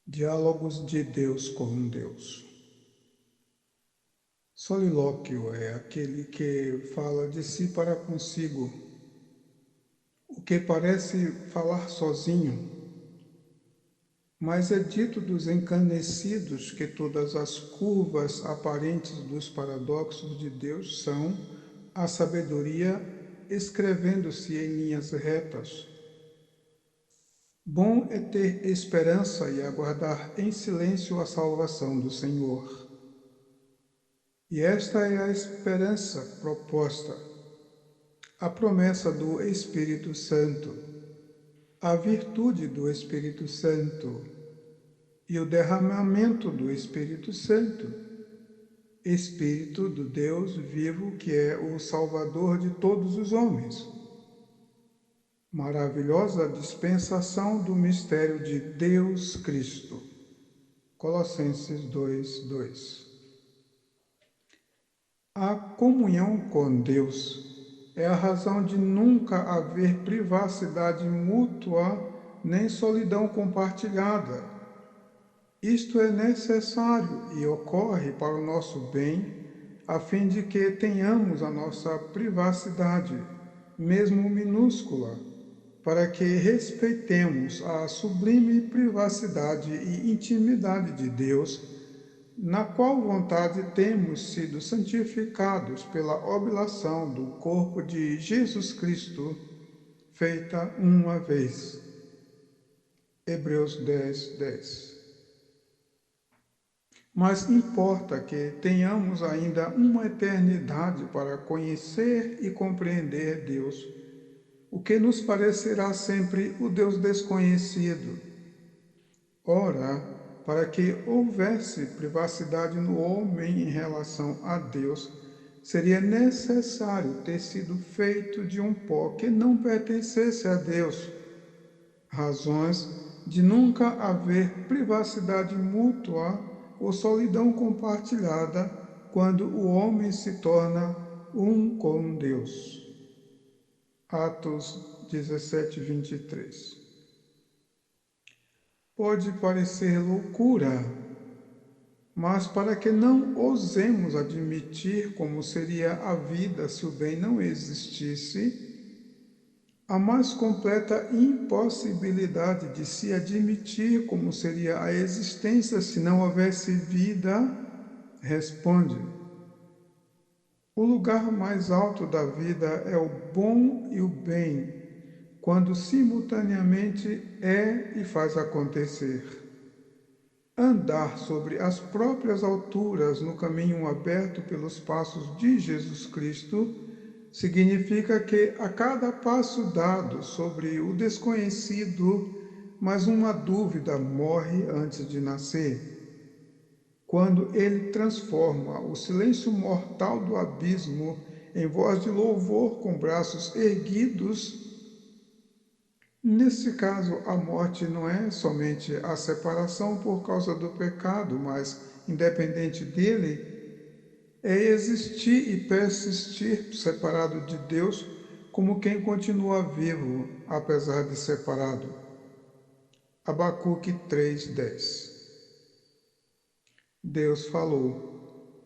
Diálogos de Deus com Deus. Solilóquio é aquele que fala de si para consigo, o que parece falar sozinho, mas é dito dos encanecidos que todas as curvas aparentes dos paradoxos de Deus são a sabedoria escrevendo-se em linhas retas. Bom é ter esperança e aguardar em silêncio a salvação do Senhor. E esta é a esperança proposta, a promessa do Espírito Santo, a virtude do Espírito Santo e o derramamento do Espírito Santo, Espírito do Deus vivo que é o Salvador de todos os homens. Maravilhosa dispensação do mistério de Deus Cristo. Colossenses 2:2. A comunhão com Deus é a razão de nunca haver privacidade mútua nem solidão compartilhada. Isto é necessário e ocorre para o nosso bem, a fim de que tenhamos a nossa privacidade, mesmo minúscula, para que respeitemos a sublime privacidade e intimidade de Deus, na qual vontade temos sido santificados pela oblação do corpo de Jesus Cristo, feita uma vez. Hebreus 10:10. Mas importa que tenhamos ainda uma eternidade para conhecer e compreender Deus, o que nos parecerá sempre o Deus desconhecido. Ora, para que houvesse privacidade no homem em relação a Deus, seria necessário ter sido feito de um pó que não pertencesse a Deus. Razões de nunca haver privacidade mútua ou solidão compartilhada quando o homem se torna um com Deus. Atos 17:23. Pode parecer loucura, mas para que não ousemos admitir como seria a vida se o bem não existisse, a mais completa impossibilidade de se admitir como seria a existência se não houvesse vida, responde: o lugar mais alto da vida é o bom e o bem, quando simultaneamente é e faz acontecer. Andar sobre as próprias alturas no caminho aberto pelos passos de Jesus Cristo significa que a cada passo dado sobre o desconhecido, mais uma dúvida morre antes de nascer. Quando ele transforma o silêncio mortal do abismo em voz de louvor com braços erguidos, nesse caso, a morte não é somente a separação por causa do pecado, mas, independente dele, é existir e persistir separado de Deus como quem continua vivo, apesar de separado. Abacuque 3:10. Deus falou.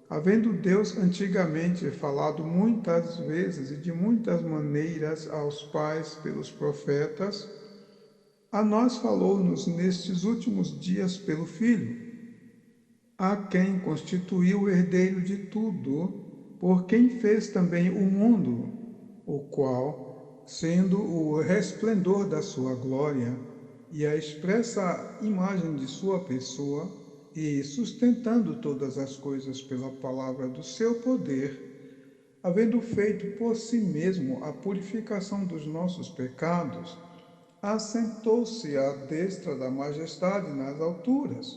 Havendo Deus antigamente falado muitas vezes e de muitas maneiras aos pais pelos profetas, a nós falou-nos nestes últimos dias pelo Filho, a quem constituiu o herdeiro de tudo, por quem fez também o mundo, o qual, sendo o resplendor da sua glória e a expressa imagem de sua pessoa, e sustentando todas as coisas pela palavra do seu poder, havendo feito por si mesmo a purificação dos nossos pecados, assentou-se à destra da majestade nas alturas,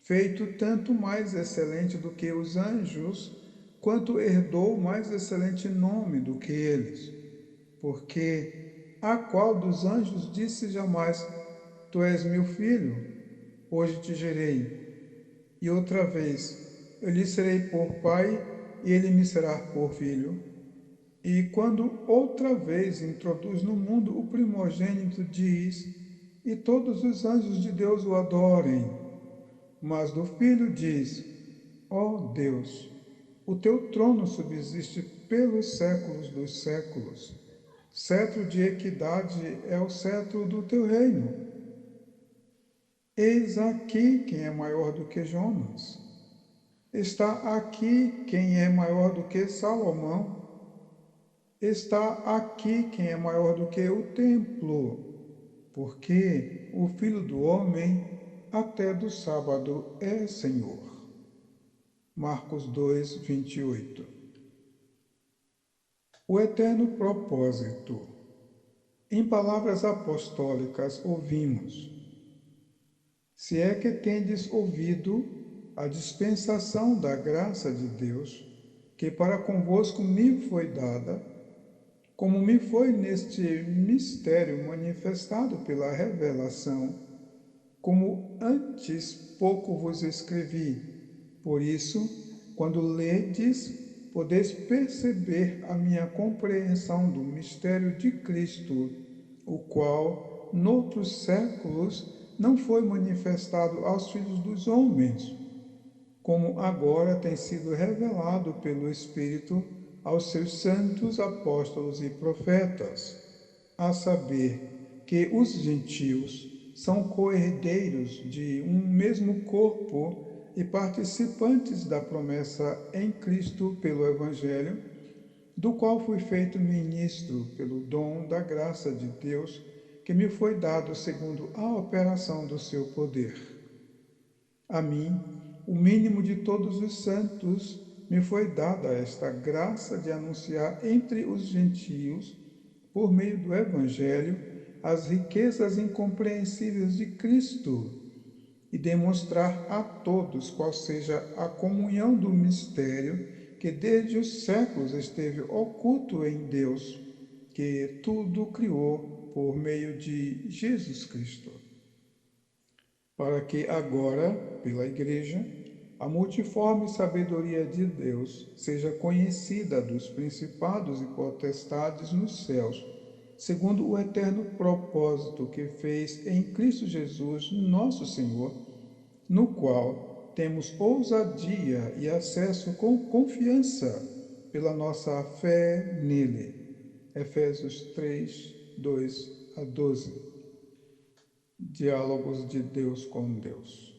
feito tanto mais excelente do que os anjos, quanto herdou mais excelente nome do que eles. Porque a qual dos anjos disse jamais: Tu és meu filho, hoje te gerei. E outra vez: Eu lhe serei por pai, e ele me será por filho. E quando outra vez introduz no mundo o primogênito, diz: e todos os anjos de Deus o adorem. Mas do Filho diz: ó Deus, o teu trono subsiste pelos séculos dos séculos. Cetro de equidade é o cetro do teu reino. Eis aqui quem é maior do que Jonas. Está aqui quem é maior do que Salomão. Está aqui quem é maior do que o templo, porque o Filho do Homem até do sábado é Senhor. Marcos 2, 28. O eterno propósito. Em palavras apostólicas ouvimos: se é que tendes ouvido a dispensação da graça de Deus, que para convosco me foi dada, como me foi neste mistério manifestado pela revelação, como antes pouco vos escrevi. Por isso, quando ledes, podeis perceber a minha compreensão do mistério de Cristo, o qual, noutros séculos, não foi manifestado aos filhos dos homens, como agora tem sido revelado pelo Espírito aos seus santos apóstolos e profetas, a saber, que os gentios são co-herdeiros de um mesmo corpo e participantes da promessa em Cristo pelo Evangelho, do qual fui feito ministro pelo dom da graça de Deus, que me foi dado segundo a operação do seu poder. A mim, o mínimo de todos os santos, me foi dada esta graça de anunciar entre os gentios, por meio do Evangelho, as riquezas incompreensíveis de Cristo e demonstrar a todos qual seja a comunhão do mistério que desde os séculos esteve oculto em Deus, que tudo criou por meio de Jesus Cristo, para que agora, pela Igreja, a multiforme sabedoria de Deus seja conhecida dos principados e potestades nos céus, segundo o eterno propósito que fez em Cristo Jesus, nosso Senhor, no qual temos ousadia e acesso com confiança pela nossa fé nele. Efésios 3, 2 a 12. Diálogos de Deus com Deus.